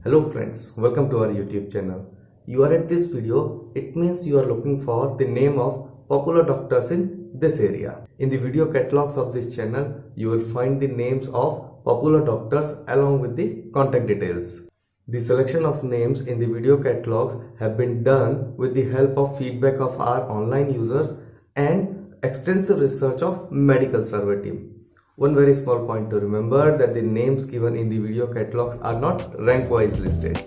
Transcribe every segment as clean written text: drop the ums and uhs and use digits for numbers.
Hello friends, welcome to our YouTube channel. You are at this video, it means you are looking for the name of popular doctors in this area. In the video catalogs of this channel, you will find the names of popular doctors along with the contact details. The selection of names in the video catalogs have been done with the help of feedback of our online users and extensive research of medical survey team. One very small point to remember that the names given in the video catalogs are not rank wise listed.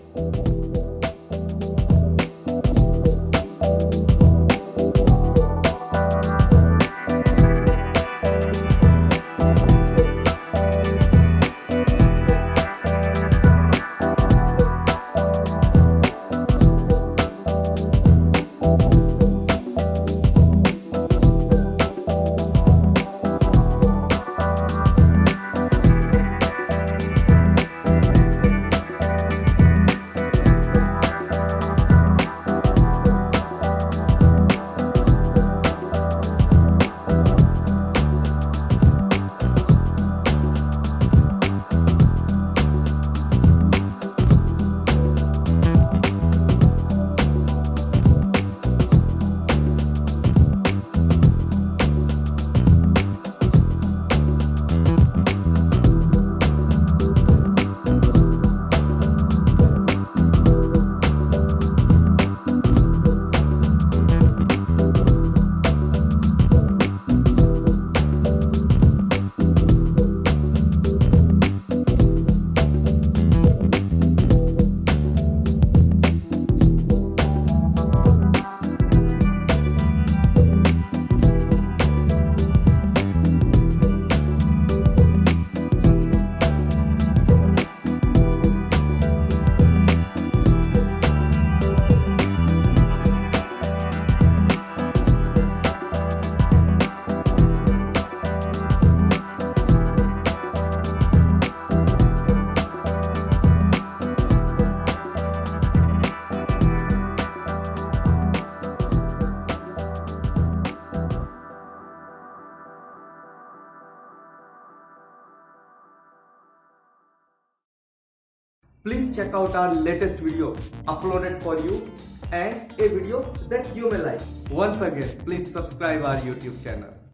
Please check out our latest video uploaded for you and a video that you may like. Once again, please subscribe our YouTube channel.